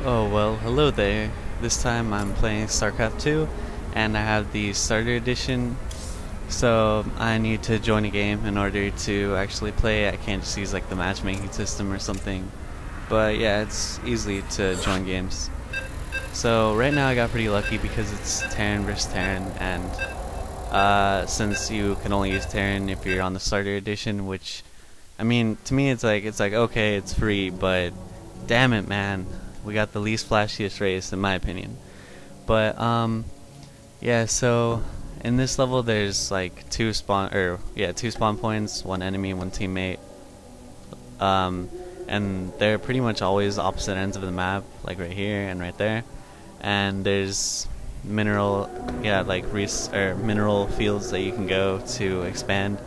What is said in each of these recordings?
Oh well, hello there. This time I'm playing Starcraft 2, and I have the starter edition, so I need to join a game in order to actually play. I can't just use like the matchmaking system or something. But yeah, it's easy to join games. So right now I got pretty lucky because it's Terran versus Terran, and since you can only use Terran if you're on the starter edition, which, I mean, to me it's like okay, it's free, but damn it, man. We got the least flashiest race in my opinion. But yeah, so in this level there's like two spawn points, one enemy, one teammate. And they're pretty much always opposite ends of the map, like right here and right there. And there's mineral fields that you can go to expand.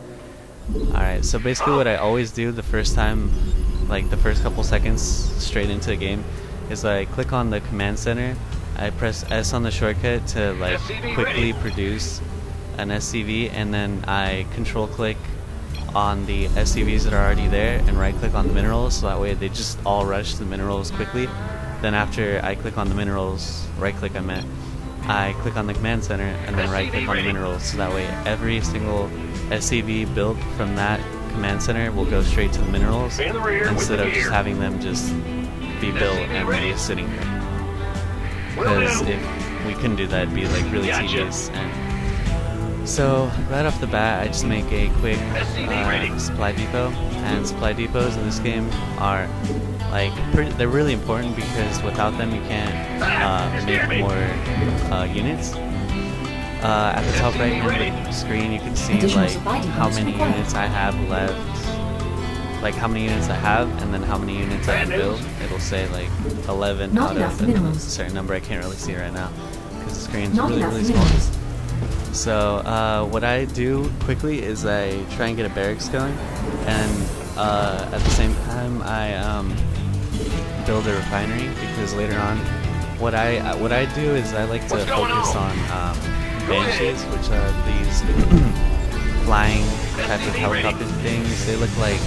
Alright, so basically what I always do the first time, like the first couple seconds straight into the game, is I click on the command center, I press S on the shortcut to like quickly produce an SCV, and then I control click on the SCVs that are already there and right click on the minerals, so that way they just all rush the minerals quickly. Then after I click on the minerals, right click I click on the command center and then right click on the minerals, so that way every single SCV built from that command center will go straight to the minerals instead of just having them just be built and be sitting there. Because if we couldn't do that, it'd be like really tedious. And so right off the bat, I just make a quick supply depot. And supply depots in this game are they're really important because without them you can't make more units. At the top right hand of the screen, you can see like how many units I have left, like how many units I have, and then how many units I can build. It'll say like 11 out of a certain number. I can't really see it right now because the screen's really small. So what I do quickly is I try and get a barracks going, and at the same time I build a refinery, because later on what I do is I like to focus on Banshees, which are these flying type of helicopter things. They look like,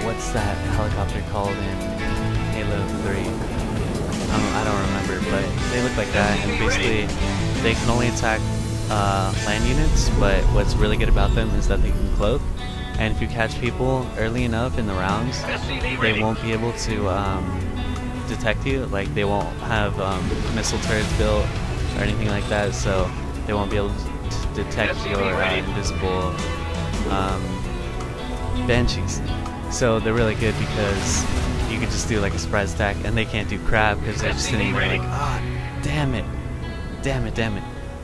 what's that helicopter called in Halo 3? I don't remember, but they look like that, and basically they can only attack land units, but what's really good about them is that they can cloak, and if you catch people early enough in the rounds, they won't be able to detect you. Like, they won't have missile turrets built or anything like that, so they won't be able to detect your invisible Banshees. So they're really good because you can just do like a surprise attack, and they can't do crap because they're just sitting there like, damn it.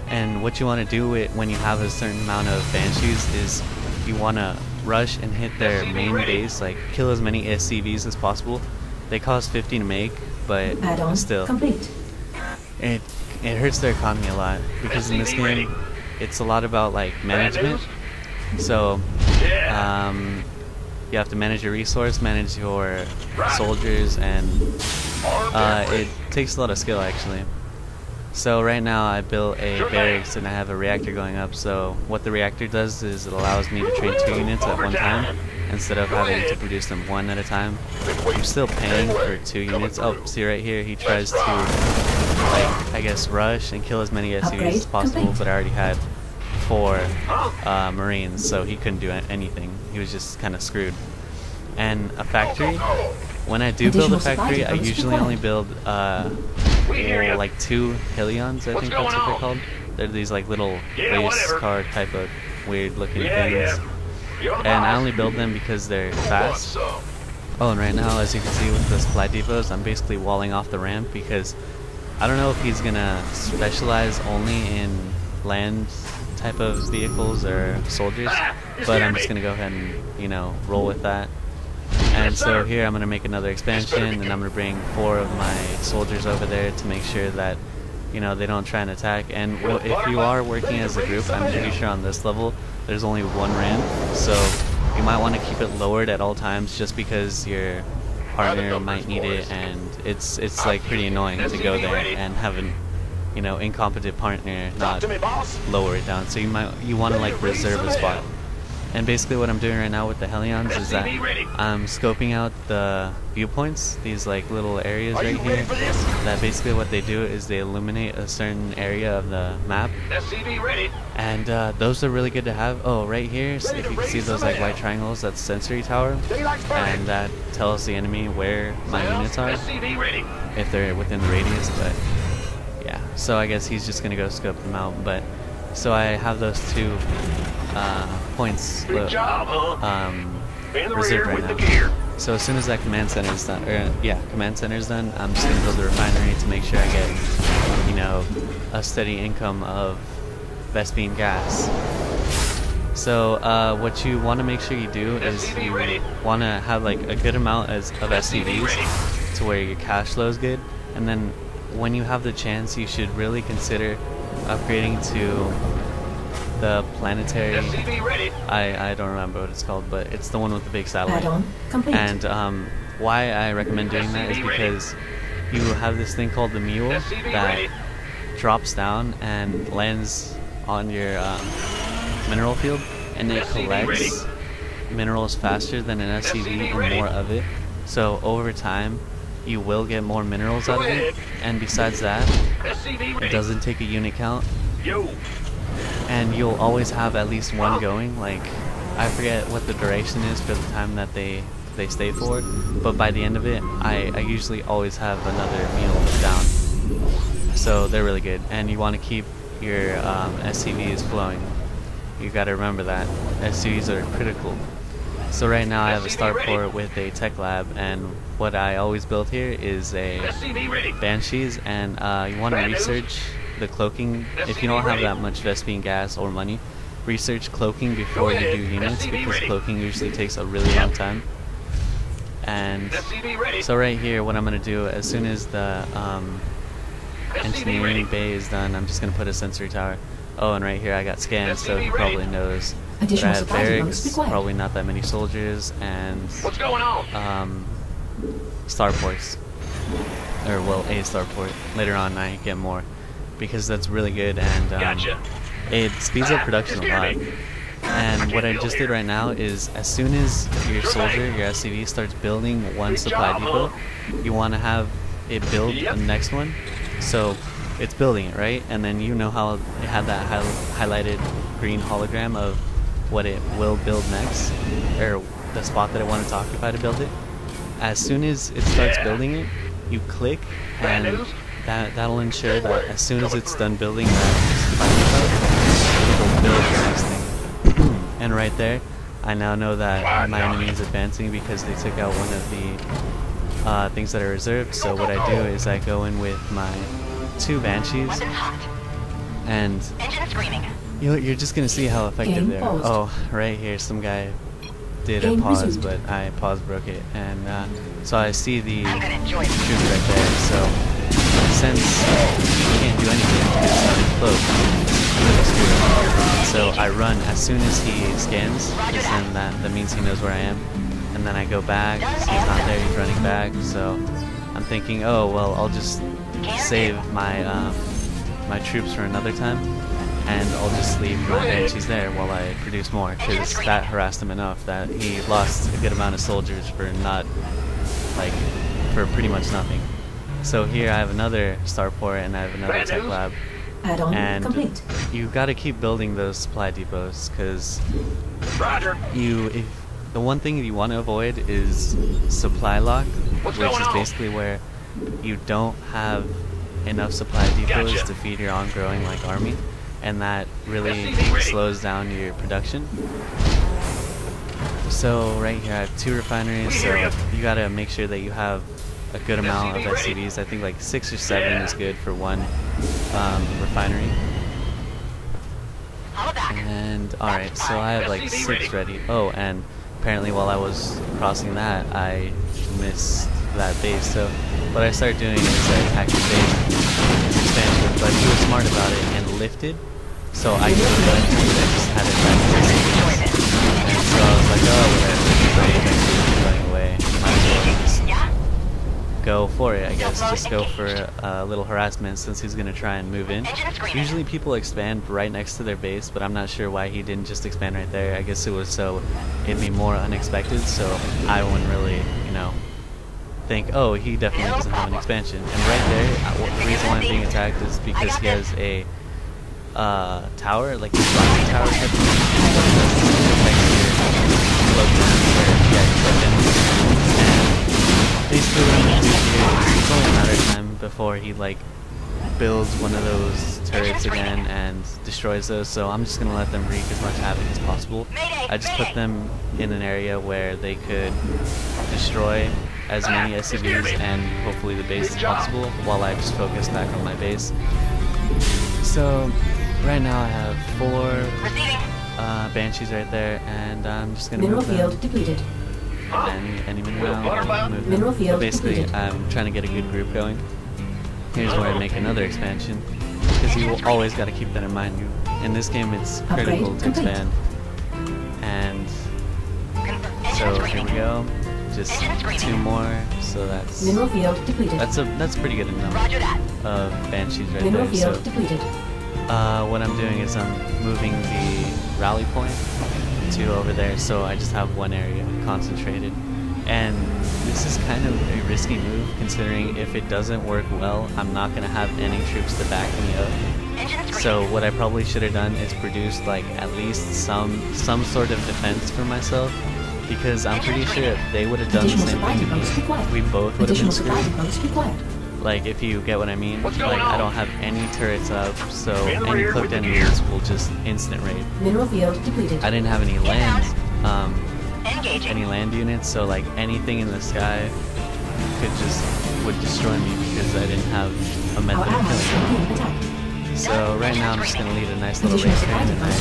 And what you want to do when you have a certain amount of Banshees is you want to rush and hit their main base, like kill as many SCVs as possible. They cost 50 to make, but still, it hurts their economy a lot, because in this game it's a lot about like management. So you have to manage your resource, manage your soldiers, and it takes a lot of skill actually. So right now I built a barracks and I have a reactor going up. So what the reactor does is it allows me to train 2 units at one time instead of having to produce them 1 at a time. I'm still paying for 2 units. Oh, see right here, he tries to, like, I guess rush and kill as many SCVs as possible, but I already had 4 Marines, so he couldn't do anything. He was just kind of screwed. And a factory, when I do build a factory, I usually only build like 2 Helions, I think that's what they're called. They're these like little race car type of weird looking things. And I only build them because they're fast. Oh, and right now, as you can see with the supply depots, I'm basically walling off the ramp because I don't know if he's gonna specialize only in land type of vehicles or soldiers, but I'm just gonna go ahead and, you know, roll with that. And so here I'm gonna make another expansion, and I'm gonna bring 4 of my soldiers over there to make sure that, you know, they don't try and attack. And if you are working as a group, I'm pretty sure on this level there's only 1 ramp, so you might want to keep it lowered at all times, just because your partner might need it, and it's like pretty annoying to go there and have an, you know, incompetent partner not lower it down. So you want to like reserve a spot. And basically what I'm doing right now with the Hellions is that I'm scoping out the viewpoints, these like little areas right here, that basically what they do is they illuminate a certain area of the map. And those are really good to have. Oh, right here, so if you can see those like white triangles, that's sensory tower, and that tells the enemy where my units are, if they're within the radius. But yeah, so I guess he's just gonna go scope them out. But so I have those two points reserved right now. So as soon as that command center is done, command center is done, I'm just gonna build a refinery to make sure I get, you know, a steady income of Vespene gas. So what you want to make sure you do is you want to have like a good amount of SCVs to where your cash flow is good, and then when you have the chance, you should really consider upgrading to the planetary, I don't remember what it's called, but it's the one with the big satellite. And why I recommend doing that is because you have this thing called the mule that drops down and lands on your mineral field, and it collects minerals faster than an SCV and more of it. So over time you will get more minerals out of it, and besides that, it doesn't take a unit count. And you'll always have at least one going. Like, I forget what the duration is for the time that they stay for, but by the end of it, I usually always have another mule down. So they're really good, and you want to keep your SCVs flowing. You got to remember that SCVs are critical. So right now I have a starport with a tech lab, and what I always build here is a Banshees, and you want to research the cloaking. If you don't have that much Vespene gas or money, research cloaking before you do units, because cloaking usually takes a really long time. And so right here, what I'm going to do, as soon as the engineering bay is done, I'm just going to put a sensory tower. Oh, and right here I got scans, so he probably knows that I have barracks, probably not that many soldiers, and starports. Or, well, a starport. Later on I get more, because that's really good, and it speeds up production a lot. And what I just did right now is, as soon as your soldier, your SCV, starts building one supply depot, you want to have it build the next one. So it's building it, right? And then you know how it had that highlighted green hologram of what it will build next, or the spot that it wanted to occupy to build it. As soon as it starts building it, you click, and that'll ensure that as soon as it's done building that it'll build the next thing. And right there, I now know that my enemy is advancing because they took out one of the things that are reserved. So what I do is I go in with my 2 Banshees, and you're just gonna see how effective they are. Oh, right here, some guy did a pause, but I pause broke it, and so I see the troops right there. So since he can't do anything because he's cloaked, so I run as soon as he scans, because then that means he knows where I am. And then I go back, he's not there, he's running back, so I'm thinking, oh well, I'll just save my my troops for another time, and I'll just leave my Banshees there while I produce more, because that harassed him enough that he lost a good amount of soldiers for for pretty much nothing. So here I have another starport, and I have another tech lab. And you gotta keep building those supply depots, because the one thing you want to avoid is supply lock, which is basically where you don't have enough supply depots to feed your ongoing army, and that really slows down your production. So right here I have 2 refineries, so you gotta make sure that you have a good amount of SCVs. I think 6 or 7 is good for one refinery. And alright, so I have 6 ready. Oh, and apparently while I was crossing that, I missed that base. So what I started doing is I attacked the base expansion, but he was smart about it and lifted, so I could have just had it back. And so I was like, oh, whatever, he's running away. Might as well just go for it, I guess. Just go for a little harassment since he's gonna try and move in. Usually people expand right next to their base, but I'm not sure why he didn't just expand right there. I guess it was so it'd be more unexpected, so I wouldn't really, you know, think, oh, he definitely doesn't have an expansion. And right there, the reason why I'm being attacked is because he has a tower, like this rising tower type of thing. Basically what I'm gonna do here is it's only a matter of time before he like builds one of those turrets again and destroys those, so I'm just gonna let them wreak as much havoc as possible. I just put them in an area where they could destroy as many SCVs and hopefully the base as possible while I just focus back on my base. So right now I have 4 Banshees right there, and I'm just gonna Mineral move them. field depleted. Any minute now, I'll move them. But basically, I'm trying to get a good group going. Here's where I make another expansion, because you always got to keep that in mind. In this game, it's critical to expand. And so here we go, just 2 more. So that's Mineral field depleted. that's pretty good enough of Banshees right Mineral there. field So depleted. what I'm doing is I'm moving the rally point to over there, so I just have one area concentrated. And this is kind of a risky move, considering if it doesn't work well, I'm not going to have any troops to back me up. So what I probably should have done is produced like at least some sort of defense for myself, because I'm pretty sure if they would have done the same thing to me, we both would have been screwed. Like, if you get what I mean, like, I don't have any turrets up, so any cloaked enemies will just instant raid. Mineral field depleted. I didn't have any land units, so like anything in the sky would destroy me because I didn't have a method of killing them. So right now I'm just gonna lead a nice little race train to nice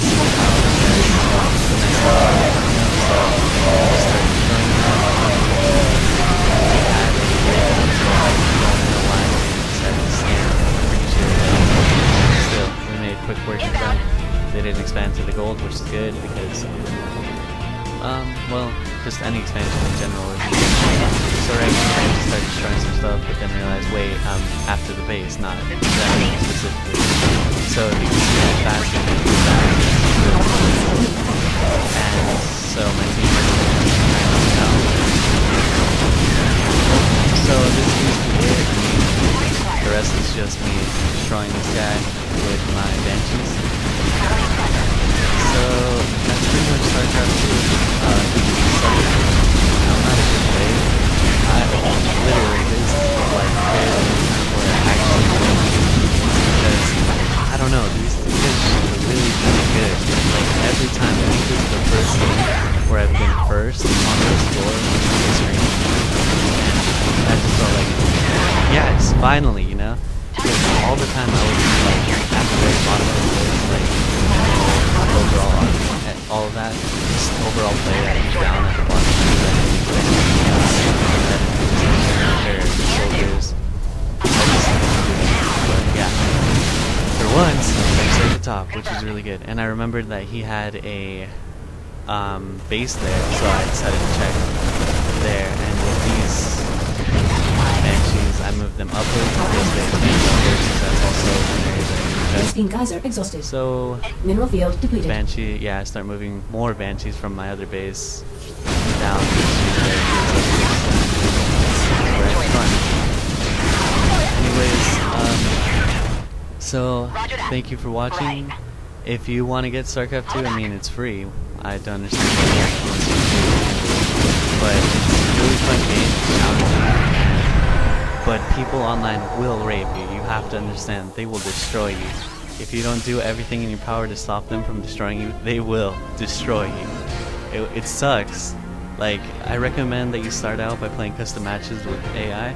still, we made quick work of them. They didn't expand to the gold, which is good because well, just any expansion in general is good. So right now I just started destroying some stuff, but then realized, wait, I'm after the base, not that specifically. So if you can see how fast I can do that, and so my team is now. So this is it. The rest is just me destroying this guy with my Banshees. So that's pretty much Starcraft 2. I'm not a good player. Literally, this is like barely where I actually win, because I don't know, these guys are really good. Like every time, I think this is the first game where I've been first on the score on the screen, and I just felt like, yes, finally, you know. Because all the time I was like at the very bottom of the list, like overall all of that, just overall play that was down at the bottom of the soldiers. But yeah, for once, I was at the top, which was really good. And I remembered that he had a base there, so I decided to check there. And with these Banshees, I moved them upwards because they that's also an area that Geyser exhausted. so Mineral field depleted. Banshee, yeah, I start moving more Banshees from my other base down to there. Anyways, so thank you for watching. If you want to get Starcraft 2, I mean, it's free. I don't understand why but it's a really fun game, it's challenging. But people online will rape you. You have to understand, they will destroy you. If you don't do everything in your power to stop them from destroying you, they will destroy you. It sucks. Like, I recommend that you start out by playing custom matches with AI.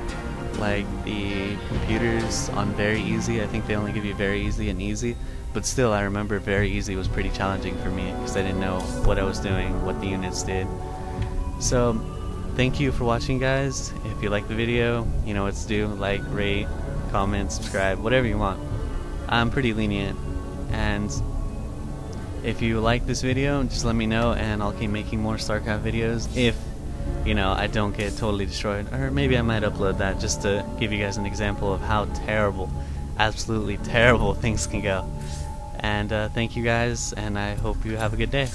Like, the computers on very easy, I think they only give you very easy and easy. But still, I remember very easy was pretty challenging for me because I didn't know what I was doing, what the units did. So, thank you for watching, guys. If you like the video, you know what to do. Like, rate, comment, subscribe, whatever you want. I'm pretty lenient. And if you like this video, just let me know and I'll keep making more Starcraft videos. If you know, I don't get totally destroyed. Or maybe I might upload that just to give you guys an example of how terrible, absolutely terrible things can go. And thank you guys, and I hope you have a good day.